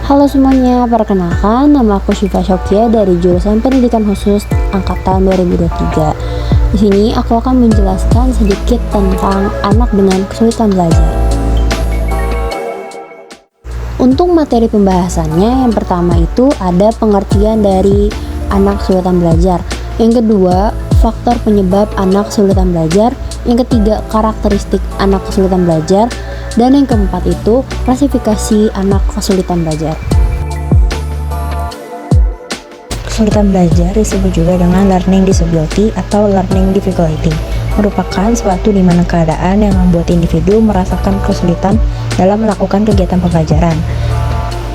Halo semuanya, perkenalkan nama aku Syifa Syokya dari jurusan Pendidikan Khusus angkatan 2023. Di sini aku akan menjelaskan sedikit tentang anak dengan kesulitan belajar. Untuk materi pembahasannya, yang pertama itu ada pengertian dari anak kesulitan belajar. Yang kedua, faktor penyebab anak kesulitan belajar. Yang ketiga, karakteristik anak kesulitan belajar. Dan yang keempat itu klasifikasi anak kesulitan belajar. Kesulitan belajar disebut juga dengan learning disability atau learning difficulty, merupakan suatu di mana keadaan yang membuat individu merasakan kesulitan dalam melakukan kegiatan pembelajaran.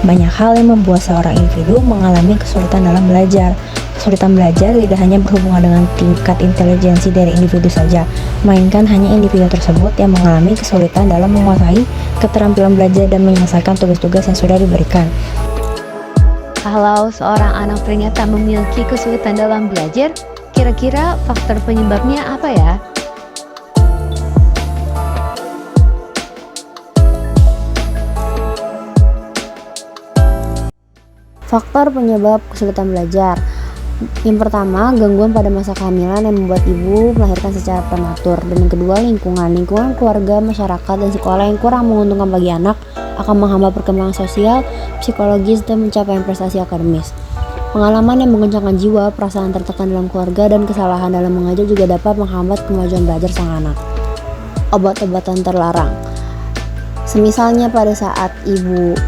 Banyak hal yang membuat seorang individu mengalami kesulitan dalam belajar. Kesulitan belajar tidak hanya berhubungan dengan tingkat intelijensi dari individu saja, melainkan hanya individu tersebut yang mengalami kesulitan dalam menguasai keterampilan belajar dan menyelesaikan tugas-tugas yang sudah diberikan. Kalau seorang anak ternyata memiliki kesulitan dalam belajar, kira-kira faktor penyebabnya apa ya? Faktor penyebab kesulitan belajar. Yang pertama, gangguan pada masa kehamilan yang membuat ibu melahirkan secara prematur. Dan yang kedua, lingkungan keluarga, masyarakat, dan sekolah yang kurang menguntungkan bagi anak akan menghambat perkembangan sosial, psikologis, dan pencapaian prestasi akademis. Pengalaman yang mengguncangkan jiwa, perasaan tertekan dalam keluarga, dan kesalahan dalam mengajar juga dapat menghambat kemajuan belajar sang anak. Obat-obatan terlarang. Semisalnya pada saat ibu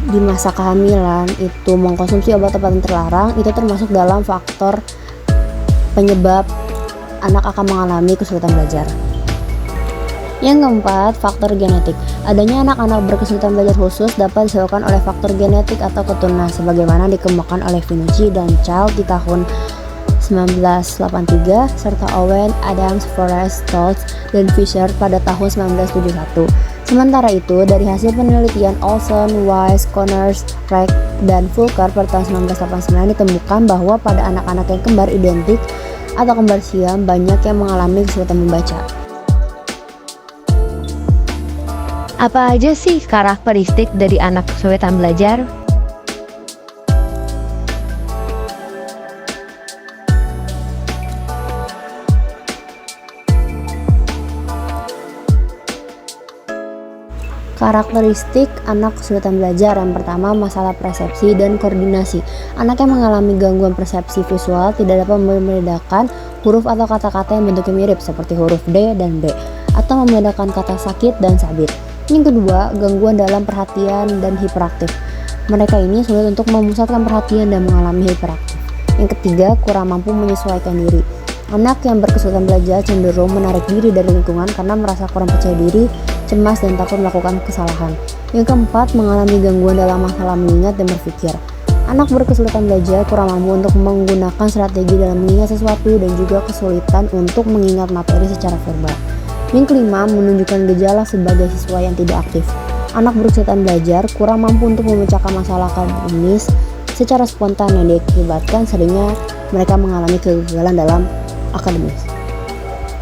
di masa kehamilan itu mengkonsumsi obat-obatan terlarang, itu termasuk dalam faktor penyebab anak akan mengalami kesulitan belajar. Yang keempat, faktor genetik. Adanya anak-anak berkesulitan belajar khusus dapat disebabkan oleh faktor genetik atau keturunan, sebagaimana dikembangkan oleh Finucci dan Child di tahun 1983 serta Owen, Adams, Forrest, Stoltz, dan Fisher pada tahun 1971. Sementara itu, dari hasil penelitian Olson, Weiss, Connors, Reich, dan Fulker pada tahun 1989 ditemukan bahwa pada anak-anak yang kembar identik atau kembar siam banyak yang mengalami kesulitan membaca. Apa aja sih karakteristik dari anak kesulitan belajar? Karakteristik anak kesulitan belajar. Yang pertama, masalah persepsi dan koordinasi. Anak yang mengalami gangguan persepsi visual tidak dapat membedakan huruf atau kata-kata yang bentuknya mirip seperti huruf D dan B, atau membedakan kata sakit dan sabit. Yang kedua, gangguan dalam perhatian dan hiperaktif. Mereka ini sulit untuk memusatkan perhatian dan mengalami hiperaktif. Yang ketiga, kurang mampu menyesuaikan diri. Anak yang berkesulitan belajar cenderung menarik diri dari lingkungan karena merasa kurang percaya diri, cemas, dan takut melakukan kesalahan. Yang keempat, mengalami gangguan dalam masalah mengingat dan berpikir. Anak berkesulitan belajar kurang mampu untuk menggunakan strategi dalam mengingat sesuatu dan juga kesulitan untuk mengingat materi secara verbal. Yang kelima, menunjukkan gejala sebagai siswa yang tidak aktif. Anak berkesulitan belajar kurang mampu untuk memecahkan masalah akademis secara spontan yang diakibatkan seringnya mereka mengalami kegagalan dalam akademis.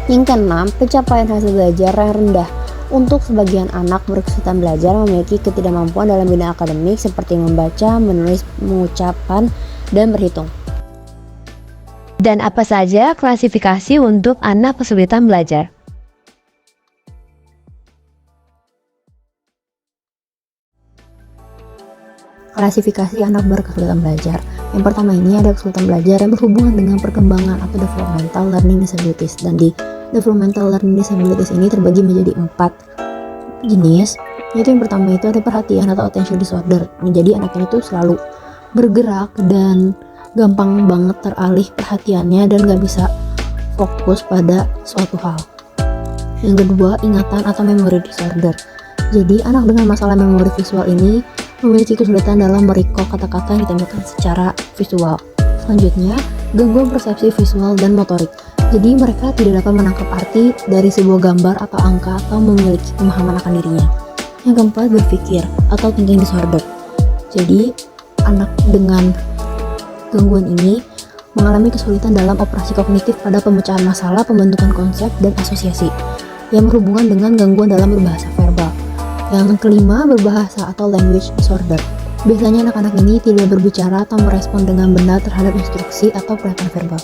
Yang keenam, pencapaian hasil belajar yang rendah. Untuk sebagian anak berkesulitan belajar memiliki ketidakmampuan dalam bidang akademik seperti membaca, menulis, mengucapkan, dan berhitung. Dan apa saja klasifikasi untuk anak kesulitan belajar? Klasifikasi anak berkesulitan belajar. Yang pertama ini ada kesulitan belajar yang berhubungan dengan perkembangan atau developmental learning disabilities, dan di developmental learning disabilities ini terbagi menjadi 4 jenis. Yaitu yang pertama itu ada perhatian atau attention disorder. Jadi anak ini tuh selalu bergerak dan gampang banget teralih perhatiannya dan gak bisa fokus pada suatu hal. Yang kedua, ingatan atau memory disorder. Jadi anak dengan masalah memori visual ini memiliki kesulitan dalam merecall kata-kata yang ditampilkan secara visual. Selanjutnya, gangguan persepsi visual dan motorik. Jadi mereka tidak dapat menangkap arti dari sebuah gambar atau angka atau memiliki pemahaman akan dirinya. Yang keempat, berpikir atau thinking disorder. Jadi anak dengan gangguan ini mengalami kesulitan dalam operasi kognitif pada pemecahan masalah, pembentukan konsep, dan asosiasi yang berhubungan dengan gangguan dalam berbahasa verbal. Yang kelima, berbahasa atau language disorder. Biasanya anak-anak ini tidak berbicara atau merespon dengan benar terhadap instruksi atau perintah verbal.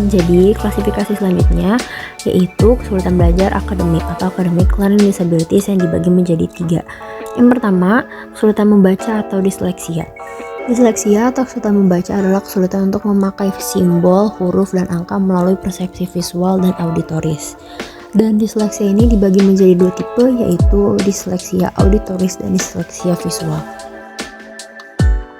Jadi, klasifikasi selanjutnya yaitu kesulitan belajar akademik atau academic learning disabilities yang dibagi menjadi 3. Yang pertama, kesulitan membaca atau disleksia. Disleksia atau kesulitan membaca adalah kesulitan untuk memakai simbol, huruf, dan angka melalui persepsi visual dan auditoris. Dan disleksia ini dibagi menjadi 2 tipe, yaitu disleksia auditoris dan disleksia visual.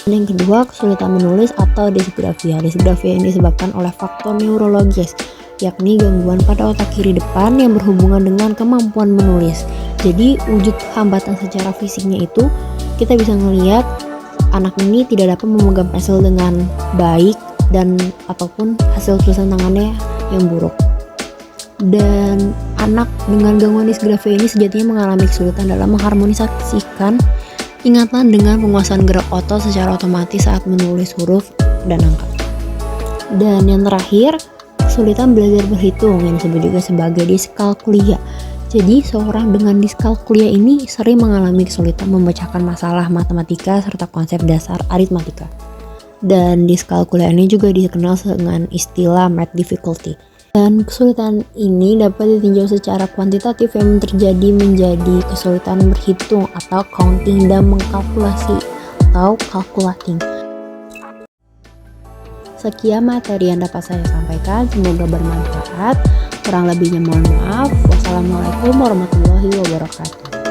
Dan yang kedua, kesulitan menulis atau disgrafia. Disgrafia ini disebabkan oleh faktor neurologis, yakni gangguan pada otak kiri depan yang berhubungan dengan kemampuan menulis. Jadi wujud hambatan secara fisiknya itu kita bisa melihat anak ini tidak dapat memegang pensil dengan baik dan ataupun hasil tulisan tangannya yang buruk. Dan anak dengan gangguan disgrafia ini sejatinya mengalami kesulitan dalam mengharmonisasikan ingatan dengan penguasaan gerak otot secara otomatis saat menulis huruf dan angka. Dan yang terakhir, kesulitan belajar berhitung yang disebut juga sebagai diskalkulia. Jadi seorang dengan diskalkulia ini sering mengalami kesulitan memecahkan masalah matematika serta konsep dasar aritmatika. Dan diskalkulia ini juga dikenal dengan istilah math difficulty. Dan kesulitan ini dapat ditinjau secara kuantitatif yang terjadi menjadi kesulitan berhitung atau counting dan mengkalkulasi atau calculating. Sekian materi yang dapat saya sampaikan, semoga bermanfaat. Kurang lebihnya mohon maaf. Wassalamualaikum warahmatullahi wabarakatuh.